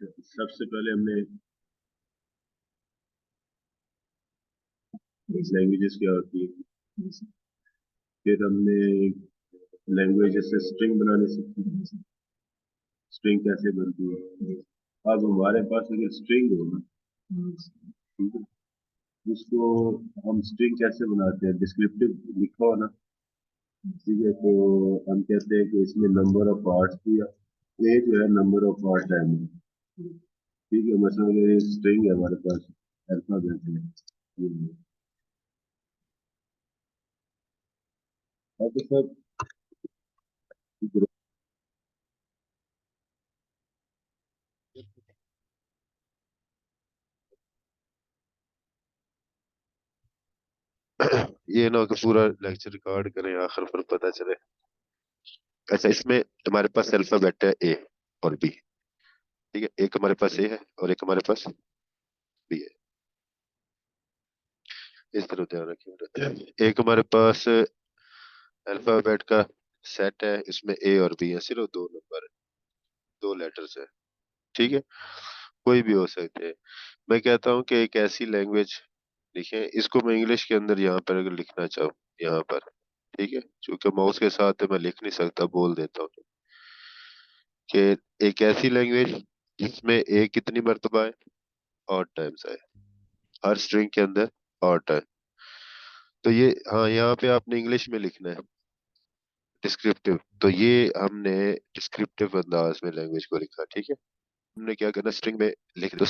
सबसे पहले हमने लैंग्वेजेस क्या होती है, फिर हमने लैंग्वेज से स्ट्रिंग बनाने सीखी, स्ट्रिंग कैसे बनती है। अब हमारे पास अगर स्ट्रिंग हो ना, ठीक है, उसको हम स्ट्रिंग कैसे बनाते हैं, डिस्क्रिप्टिव लिखा हो ना, ठीक है, तो हम कहते हैं कि इसमें नंबर ऑफ पार्ट्स दिया, ए जो है नंबर ऑफ पार्ट है, ठीक है। मतलब ये स्ट्रिंग है हमारे पास, अल्फाबेट है ये। अब तो सब ये ना कि पूरा लेक्चर रिकॉर्ड करें आखिर पर पता चले। अच्छा, इसमें हमारे पास अल्फाबेट है ए और बी, ठीक है। एक हमारे पास ए है और एक हमारे पास बी है। इस तरह ध्यान रखिए, एक हमारे पास अल्फाबेट का सेट है, इसमें ए और बी है, सिर्फ दो नंबर है, दो लेटर्स है, ठीक है। कोई भी हो सकते हैं। मैं कहता हूँ कि एक ऐसी लैंग्वेज लिखें, इसको मैं इंग्लिश के अंदर यहाँ पर अगर लिखना चाहूँ, यहाँ पर, ठीक है, क्योंकि माउस के साथ तो मैं लिख नहीं सकता, बोल देता हूँ कि एक ऐसी लैंग्वेज जिसमें ए कितनी मर्तबा है, और टाइम्स है, हर स्ट्रिंग के अंदर, और टाइम। तो ये, हाँ, यहाँ पे आपने इंग्लिश में लिखना है डिस्क्रिप्टिव, तो ये हमने डिस्क्रिप्टिव अंदाज में लैंग्वेज को लिखा, ठीक है। हमने क्या करना, स्ट्रिंग में लिख दो,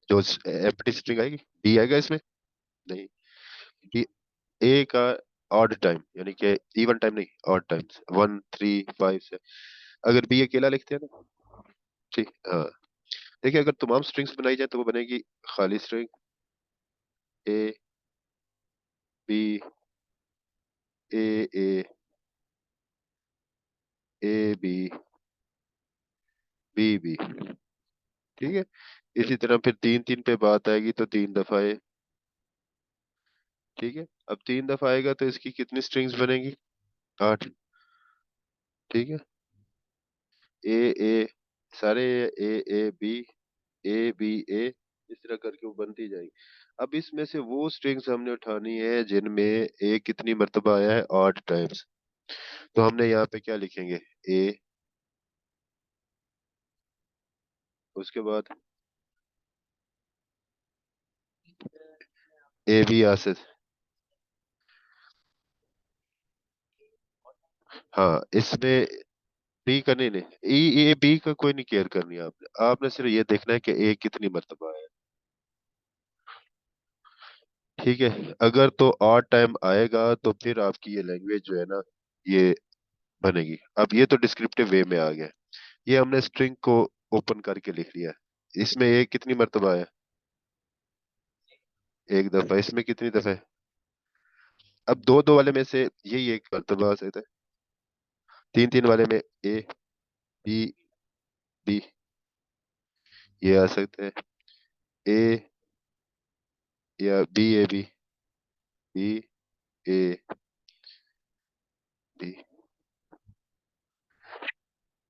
जो एम्प्टी स्ट्रिंग आएगी, बी आएगा इसमें, नहीं, बी, ए का ऑड टाइम, यानी कि इवन टाइम नहीं, ऑड टाइम्स, 1 3 5 से। अगर बी अकेला लिखते हैं ना, ठीक, हाँ, देखिए, अगर तमाम स्ट्रिंग्स बनाई जाए तो वो बनेगी खाली string, A B, A A, A B, B B, ठीक है। इसी तरह फिर 3 3 पे बात आएगी तो 3 दफा ए, ठीक है। अब 3 दफा आएगा तो इसकी कितनी स्ट्रिंग्स बनेगी, 8, ठीक है। ए ए, सारे ए ए बी, ए बी ए, इस तरह करके वो बनती जाएगी। अब इसमें से वो स्ट्रिंग्स हमने उठानी है जिनमें ए कितनी मर्तबा आया है, 8 टाइम्स। तो हमने यहाँ पे क्या लिखेंगे, ए, उसके बाद ए बी आ से, हाँ, इसमें बी का नहीं, नहीं, ए बी का कोई नहीं केयर करनी है आपने, आपने सिर्फ ये देखना है कि ए कितनी मर्तबा है, ठीक है। अगर तो ऑड टाइम आएगा तो फिर आपकी ये लैंग्वेज जो है ना, ये बनेगी। अब ये तो डिस्क्रिप्टिव वे में आ गया, ये हमने स्ट्रिंग को ओपन करके लिख लिया। इसमें ए कितनी मर्तबा है, 1 दफा, इसमें कितनी दफा है, अब दो दो वाले में से यही एक मर्तबा आ सकता है, 3 3 वाले में ए बी बी, ये आ सकते हैं, ए या B A B, B A B,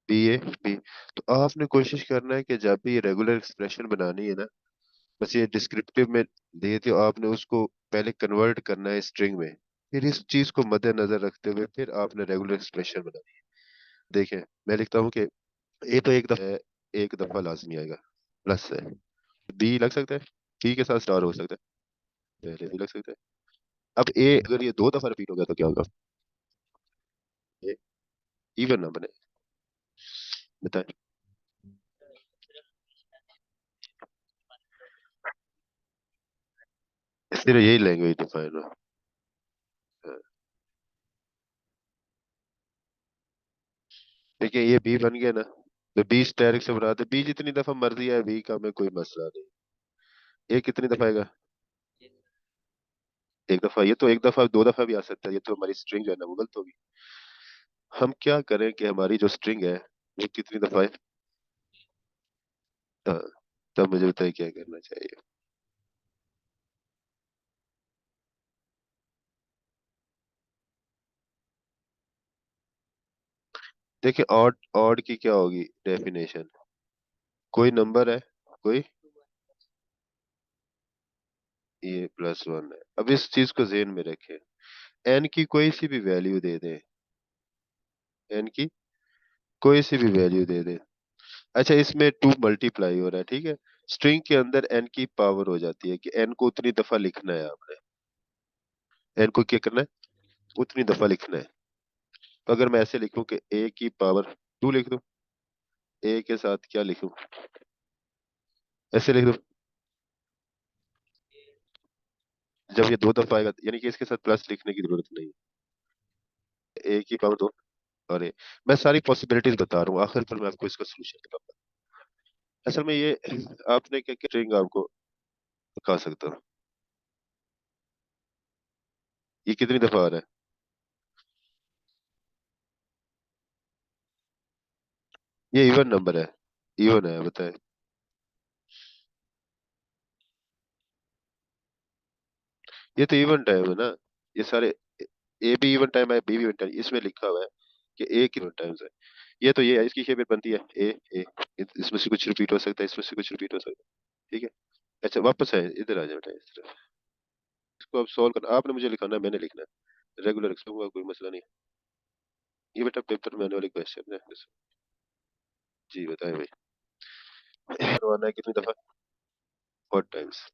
B A B. तो आपने कोशिश करना है कि जब भी ये रेगुलर एक्सप्रेशन बनानी है ना, बस ये डिस्क्रिप्टिव में दे दियो, आपने उसको पहले कन्वर्ट करना है स्ट्रिंग में, फिर इस चीज को मद्देनजर रखते हुए फिर आपने रेगुलर एक्सप्रेशन बनानी है। देखें, मैं लिखता हूँ कि ए तो एक दफा लाजमी आएगा, प्लस है, बी लग सकता है, बी के साथ स्टार हो सकता है, पहले भी लग सकता है। अब ए अगर ये 2 दफा रिपीट हो गया तो क्या होगा, ए इवन ना बने, बताएं। सिर्फ यही लैंग्वेज डिफाइन हो, हाँ। देखिए, ये बी बन गया ना, तो बी डायरेक्ट से बना दे, बी जितनी दफा मर्जी है बी का, में कोई मसला नहीं। ए कितनी दफा आएगा, 1 दफा, ये तो 1 दफा 2 दफा भी आ सकता है, ये तो हमारी स्ट्रिंग जो है ना वो गलत होगी। हम क्या करें कि हमारी जो स्ट्रिंग है वो कितनी दफा है, हाँ, तब मुझे बताइए क्या करना चाहिए। देखिए, ऑड ऑड की क्या होगी डेफिनेशन, कोई नंबर है, कोई ये +1 है। अब इस चीज को ज़हन में रखें, एन की कोई सी भी वैल्यू दे दें, एन की कोई सी भी वैल्यू दे दें। अच्छा, इसमें 2 मल्टीप्लाई हो रहा है, ठीक है। स्ट्रिंग के अंदर एन की पावर हो जाती है कि एन को उतनी दफा लिखना है आपने, एन को क्या करना है, उतनी दफा लिखना है। तो अगर मैं ऐसे लिखूं कि ए की पावर 2 लिख दूं, ए के साथ क्या लिखूं, ऐसे लिख दूं, जब ये 2 दफा आएगा यानी कि इसके साथ प्लस लिखने की जरूरत नहीं है, ए की पावर 2। अरे, मैं सारी पॉसिबिलिटीज बता रहा हूँ, आखिर पर मैं आपको इसका सोल्यूशन बताऊंगा। असल में ये आपने क्या क्या स्ट्रिंग आपको दिखा सकता हूँ, ये कितनी दफा आ रहा है, ये इवन नंबर है, इवन है, बताए। ये तो इवन टाइम है ना, ये सारे, ए भी इवन टाइम है, बी भी इवन टाइम, इसमें लिखा हुआ है कि ए की इवन टाइम्स है। ये तो ये है, इसकी शेप बनती है ए ए, इसमें से कुछ रिपीट हो सकता है, इसमें से कुछ रिपीट हो सकता है, ठीक है। अच्छा, वापस है, इधर आ जाओ बेटा, इस तरफ। इसको अब सॉल्व करना, आपने मुझे लिखाना है, मैंने लिखना है, रेगुलर एक्सप्रेशन का कोई मसला नहीं। ये बेटा पेपर में आने वाले क्वेश्चन है। जी बताएं भाई, करवाना है कितनी दफा, व्हाट टाइम्स,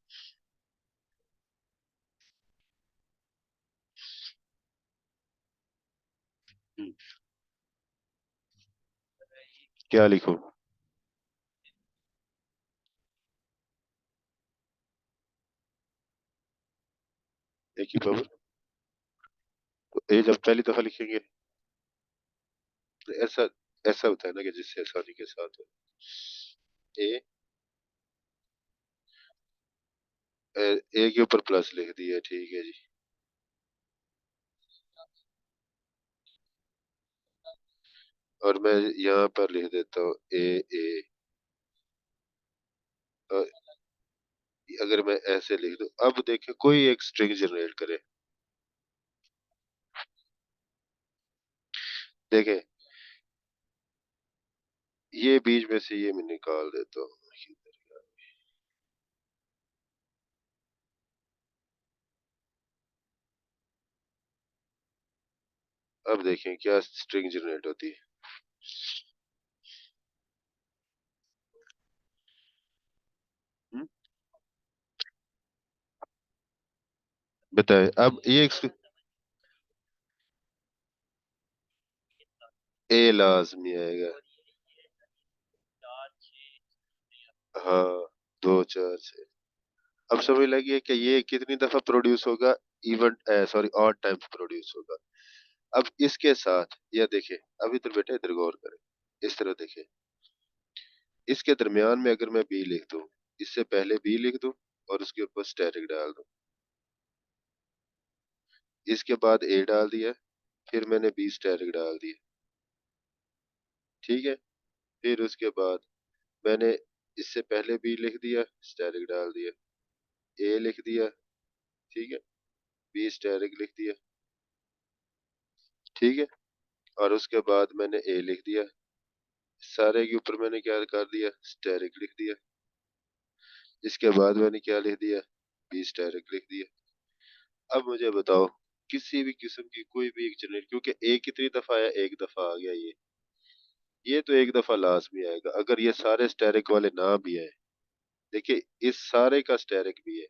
क्या लिखूं, ए की पावर, तो ए जब पहली दफा लिखेंगे तो ऐसा ऐसा होता है ना कि जिससे आसानी के साथ हो, ए, ए के ऊपर प्लस लिख दिया, ठीक है जी। और मैं यहाँ पर लिख देता हूँ ए ए, और अगर मैं ऐसे लिख दूं, अब देखें कोई एक स्ट्रिंग जनरेट करे, देखें, ये बीच में से ये मैं निकाल देता हूँ, अब देखें क्या स्ट्रिंग जनरेट होती है। हम्म? बताएं, अब ये ए लाजमी आएगा, हाँ, 2 4 6। अब समझ लगी है कि ये कितनी दफा प्रोड्यूस होगा, even sorry odd times produce होगा। अब इसके साथ यह देखें, अब इधर बेटा, इधर गौर करें, इस तरह देखें, इसके दरमियान में अगर मैं बी लिख दूं, इससे पहले बी लिख दूं और उसके ऊपर स्टैटिक डाल दूं, इसके बाद ए डाल दिया, फिर मैंने बी स्टैटिक डाल दिया, ठीक है। फिर उसके बाद मैंने इससे पहले बी लिख दिया, स्टैटिक डाल दिया, ए लिख दिया, ठीक है, बी स्टैटिक लिख दिया, ठीक है। और उसके बाद मैंने ए लिख दिया, सारे के ऊपर मैंने क्या कर दिया, स्टैटिक लिख दिया, इसके बाद मैंने क्या लिख दिया, बी स्टैटिक लिख दिया। अब मुझे बताओ, किसी भी किस्म की कोई भी एक जनरेट, क्योंकि ए कितनी दफा आया, एक दफा आ गया, ये तो एक दफा लाजमी आएगा, अगर ये सारे स्टैटिक वाले ना भी आए। देखिए, इस सारे का स्टैटिक भी है,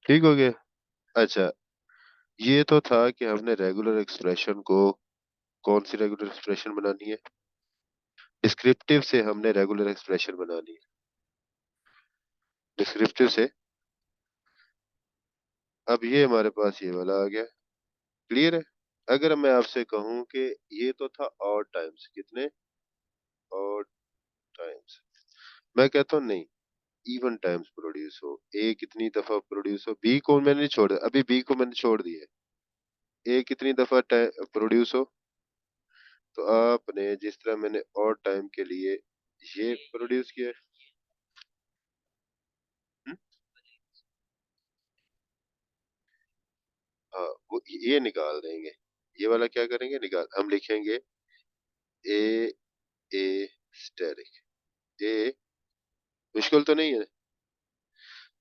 ठीक हो गया। अच्छा, ये तो था कि हमने रेगुलर एक्सप्रेशन को, कौन सी रेगुलर एक्सप्रेशन बनानी है, डिस्क्रिप्टिव से हमने रेगुलर एक्सप्रेशन बनानी है, डिस्क्रिप्टिव से। अब ये हमारे पास ये वाला आ गया, क्लियर है। अगर मैं आपसे कहूं कि ये तो था ऑड टाइम्स, कितने, ऑड टाइम्स, मैं कहता हूँ नहीं, इवन टाइम्स प्रोड्यूस हो, ए कितनी दफा प्रोड्यूस हो, बी को मैंने नहीं छोड़ा, अभी बी को मैंने छोड़ दिया, ए कितनी दफा प्रोड्यूस हो, तो आपने जिस तरह मैंने और टाइम के लिए ये प्रोड्यूस किया है, हम्म? हाँ, वो ये निकाल देंगे, ये वाला क्या करेंगे, निकाल, हम लिखेंगे ए ए स्टेरिक। ए मुश्किल तो नहीं है।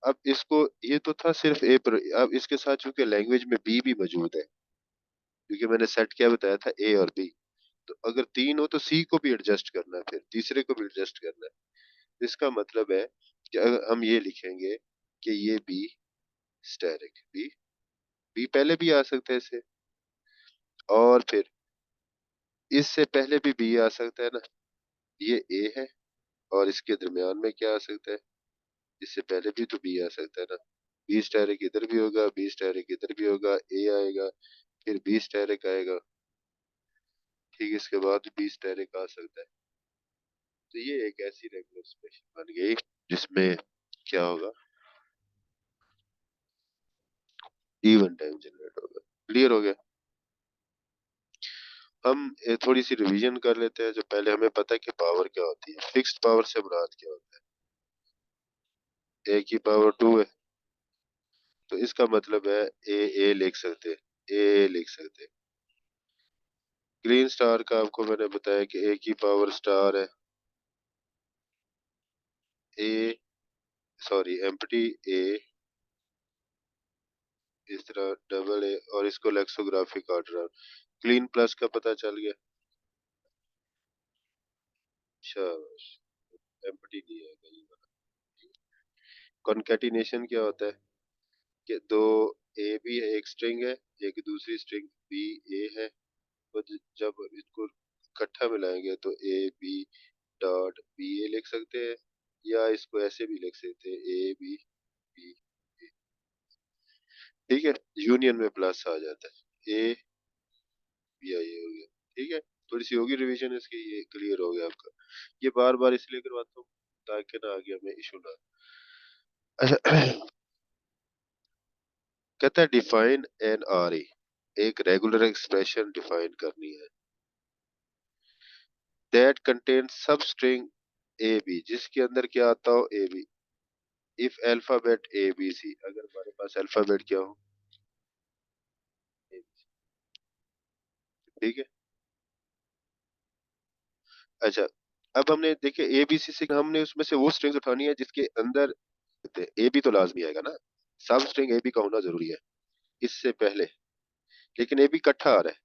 अब इसको, ये तो था सिर्फ ए पर, अब इसके साथ चूंकि लैंग्वेज में बी भी मौजूद है, क्योंकि मैंने सेट क्या बताया था, ए और बी। तो अगर तीन हो तो सी को भी एडजस्ट करना है, फिर तीसरे को भी एडजस्ट करना है। इसका मतलब है कि अगर हम ये लिखेंगे कि ये बी स्टेरिक, बी, बी पहले भी आ सकता है इसे, और फिर इससे पहले भी बी आ सकता है ना, ये ए है, और इसके दरमियान में क्या आ सकता है, इससे पहले भी तो बी आ सकता है ना। बी स्टेरिक इधर भी होगा, बी स्टेरिक इधर भी होगा, ए आएगा, फिर बी स्टेरिक आएगा, ठीक, इसके बाद बी स्टेरिक आ सकता है। तो ये एक ऐसी रेगुलर एक्सप्रेशन बन गई जिसमें क्या होगा, इवन टाइम जनरेट होगा। क्लियर हो गया। हम थोड़ी सी रिवीजन कर लेते हैं। जो पहले हमें पता है कि पावर क्या होती है, फिक्स्ड पावर से मुराद क्या होता है, ए की पावर 2 है, तो इसका मतलब है ए लिख सकते, ए लिख सकते। ग्रीन स्टार का आपको मैंने बताया कि ए की पावर स्टार है, ए, सॉरी एम्प्टी ए, इस तरह डबल ए, और इसको लेक्सोग्राफिक ऑर्डर। क्लीन प्लस का पता चल गया। शाबाश, एम्प्टी नहीं है ये वाला। कॉन्केटिनेशन क्या होता है कि दो ए भी है, एक स्ट्रिंग है, एक दूसरी स्ट्रिंग बी ए है, तो जब इसको इकट्ठा मिलाएंगे तो ए बी डॉट बी ए लिख सकते हैं, या इसको ऐसे भी लिख सकते हैं, ए बी बी, ठीक है, यूनियन में प्लस आ जाता है, ए बी आई हो गया। ठीक है, थोड़ी सी होगी रिवीजन इसकी, ये क्लियर हो गया आपका। ये बार बार इसलिए करवाता हूँ ताकि ना आगे हमें इशू ना। अच्छा, कहता है डिफाइन एन आर ए, एक रेगुलर एक्सप्रेशन डिफाइन करनी है, that contain substring A B, जिसके अंदर क्या आता हो, A B, if alphabet A B C, अगर हमारे पास अल्फाबेट क्या हो, ABC, ठीक है। अच्छा, अब हमने देखे ए बी सी से हमने उसमें से वो स्ट्रिंग्स उठानी है जिसके अंदर ए बी तो लाजमी आएगा ना, सब स्ट्रिंग ए बी का होना जरूरी है इससे पहले, लेकिन ए बी इकट्ठा आ रहा है,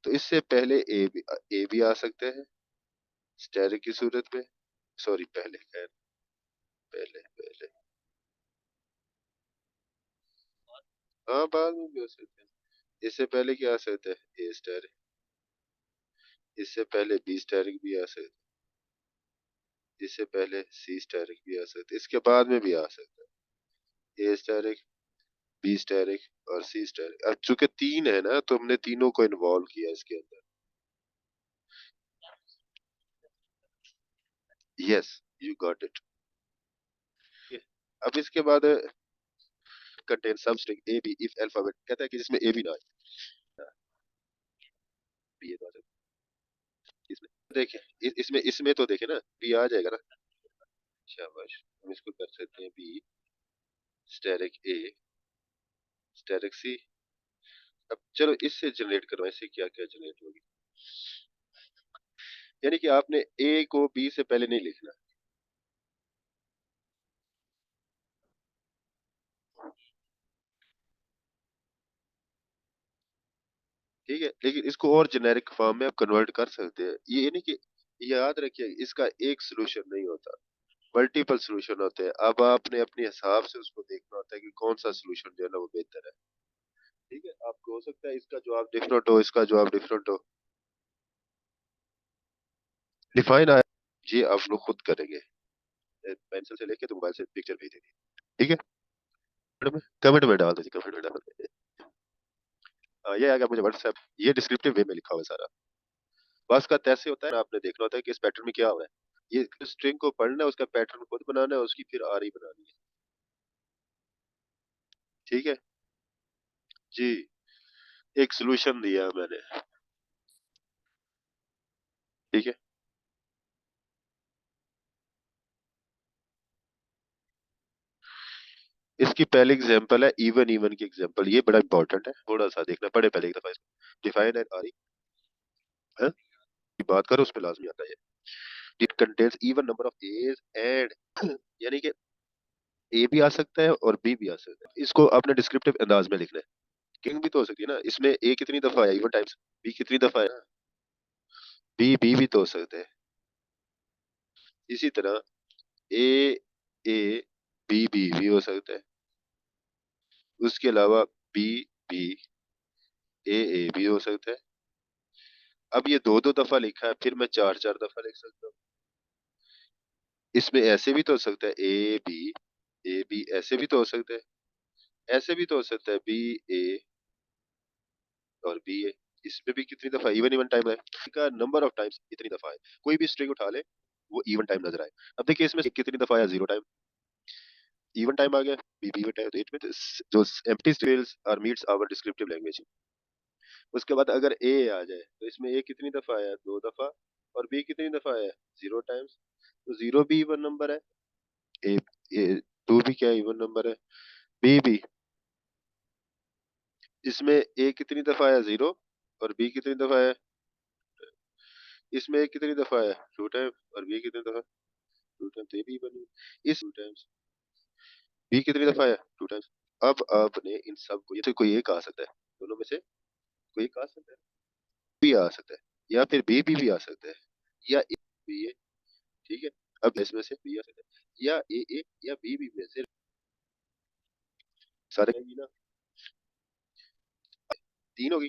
तो इससे पहले ए बी आ सकते हैं स्टेरिक की सूरत में, सॉरी पहले, खैर पहले पहले, हाँ बाद में भी हो सकते हैं। इससे पहले क्या आ सकता है, ए स्टेरिक, इससे पहले बी स्टेरिक भी आ सकता है, इससे पहले सी स्टेरिक भी आ सकता है, इसके बाद में भी आ सकता है ए स्टेरिक, बी स्टेरिक और सी स्टेरिक। अब चूंकि तीन है ना, तो हमने तीनों को इन्वॉल्व किया इसके अंदर। Yes, you got it. अब इसके बाद contain some string A B if alphabet, कहता है कि जिसमें ए बी ना आए, बी ए तो आ जाए इसमें, देखिए इसमें इसमें तो देखे ना, बी आ जाएगा ना। शाबाश, हम इसको कर सकते हैं बी स्टेरिक ए स्टेरिक सी। अब चलो इससे जनरेट करो, ऐसे क्या क्या जनरेट होगी, यानी कि आपने ए को बी से पहले नहीं लिखना, ठीक है, लेकिन इसको और जेनेरिक फॉर्म में आप कन्वर्ट कर सकते हैं। ये नहीं कि, याद रखिए इसका एक सोल्यूशन नहीं होता, मल्टीपल सोल्यूशन होते हैं। अब आपने अपने हिसाब से उसको देखना होता है कि कौन सा सोल्यूशन जो है ना वो बेहतर है। ठीक है, आपको हो सकता है इसका जवाब डिफरेंट हो, इसका जवाब डिफरेंट हो। डिफाइन आया, ये आप लोग खुद करेंगे, पेंसिल से लेके तो मोबाइल से पिक्चर भेज देंगे, ठीक है, कमेंट में डाल दीजिए, कमेंट में डाल दीजिए। ये आ गया मुझे व्हाट्सएप, ये डिस्क्रिप्टिव वे में लिखा हुआ है सारा। बस का तैसे होता है ना, आपने देखना होता है कि इस पैटर्न में क्या हो रहा है, ये स्ट्रिंग को पढ़ना है, उसका पैटर्न खुद बनाना है, उसकी फिर आरी बनानी है। ठीक है जी, एक सोल्यूशन दिया है मैंने, ठीक है। इसकी पहली एग्जांपल है इवन, इवन की एग्जांपल, ये बड़ा इंपॉर्टेंट है, थोड़ा सा देखना पड़े पहले एक दफा इसको। डिफाइन एंड आरी, की बात करो उस पे लाजमी आता है। It contains even number of A's and यानी कि ए भी आ सकता है और बी भी आ सकता है। इसको आपने डिस्क्रिप्टिव अंदाज में लिखना है। किंग भी तो हो सकती है ना, इसमें ए कितनी दफा है इवन टाइम्स, बी कितनी दफा है, बी भी तो हो सकता है। इसी तरह ए ए बी भी हो सकता है। उसके अलावा बी बी ए भी हो सकता है। अब ये दो दो दफा लिखा है, फिर मैं चार चार दफा लिख सकता हूँ। इसमें ऐसे भी तो हो सकता है ए बी ऐसे भी तो हो सकता है। ऐसे भी तो हो सकता है बी ए और बी ए। इसमें भी कितनी दफा इवन इवन टाइम है, का नंबर ऑफ टाइम्स इतनी दफा है। कोई भी स्ट्रिंग उठा ले वो इवन टाइम नजर आए। अब देखिए इसमें कितनी दफा आया, जीरो टाइम, इवन टाइम आ गया, बी भी इवन टाइम। तो इट मींस जो empty space are meets our descriptive language. उसके बाद अगर ए आ जाए तो इसमें ए कितनी दफा आया, दो दफा, और बी कितनी दफा आया, जीरो टाइम्स। तो जीरो भी इवन नंबर है, ए, ए टू भी क्या इवन नंबर है, बी भी। इसमें ए कितनी दफा आया, जीरो, और बी कितनी दफा आया, इसमें ए कितनी दफा आया, टू टाइम, और बी कितनी दफा, टू टाइम्स। ए भी बनी इस टू टाइम्स, बी कितनी दफा आया, टू टाइम्स। अब आपने इन सब को, ये तो कोई एक आ सकता है, दोनों में से कोई एक आ सकता है, भी आ सकता है, या फिर बी भी आ सकता है, या ए बी ए। ठीक है, अब इसमें से बी आ सकता है, या ए या बी में से सारे ना, तीन होगी,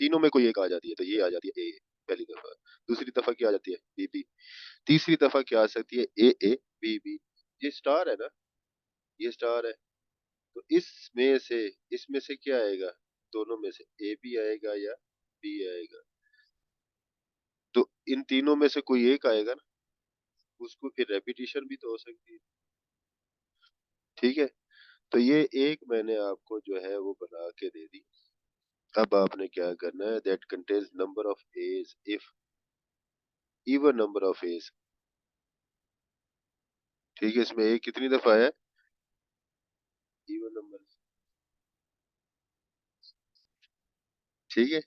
तीनों में कोई एक आ जाती है तो ये आ जाती है ए पहली दफा। दूसरी दफा क्या आ जाती है, बी। तीसरी दफा क्या आ सकती है, ए बी। ये स्टार है ना, ये स्टार है। तो इसमें से क्या आएगा, दोनों में से ए भी आएगा या बी आएगा। तो इन तीनों में से कोई एक आएगा ना, उसको फिर रेपिटेशन भी तो हो सकती है। ठीक है, तो ये एक मैंने आपको जो है वो बना के दे दी। अब आपने क्या करना है, that contains number of A's if even number of A's. ठीक है, इसमें ए कितनी दफा है, इवन नंबर। ठीक है,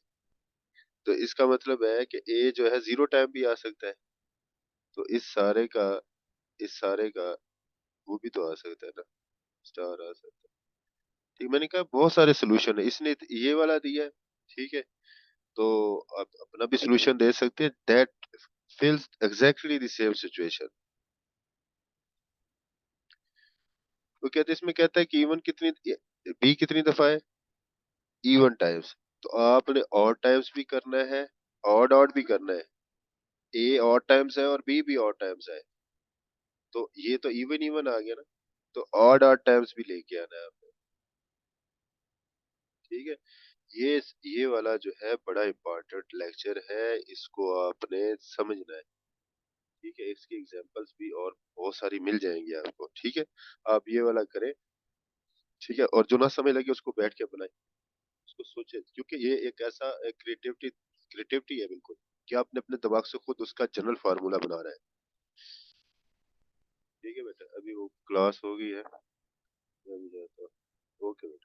तो इसका मतलब है कि ए जो है जीरो टाइम भी आ सकता है। तो इस सारे का वो भी तो आ सकता है ना, स्टार आ सकता है। ठीक, मैंने कहा बहुत सारे सोल्यूशन है, इसने ये वाला दिया है। ठीक है, तो आप अपना भी सोल्यूशन दे सकते हैं, that fills exactly the same situation. तो कहते इसमें कहता है कि इवन कितनी, बी कितनी दफा है, इवन टाइम्स। तो आपने ऑड टाइम्स भी करना है, ऑड ऑड भी करना है। ए ऑड टाइम्स है और बी भी ऑड टाइम्स है, तो ये तो इवन इवन आ गया ना। तो ऑड ऑड टाइम्स भी लेके आना है आपको। ठीक है, ये ये वाला जो है बड़ा इंपॉर्टेंट लेक्चर है, इसको आपने समझना है। ठीक है, इसकी एग्जांपल्स भी और बहुत सारी मिल जाएंगी आपको। ठीक है, आप ये वाला करें। ठीक है, और जो ना समझ लगे उसको बैठ के बनाए, उसको सोचे, क्योंकि ये एक ऐसा क्रिएटिविटी क्रिएटिविटी है बिल्कुल, कि आपने अपने दिमाग से खुद उसका जनरल फार्मूला बना रहा है। ठीक है बेटा, अभी वो क्लास हो गई है, मैं भी जाता हूँ। ओके बेटा।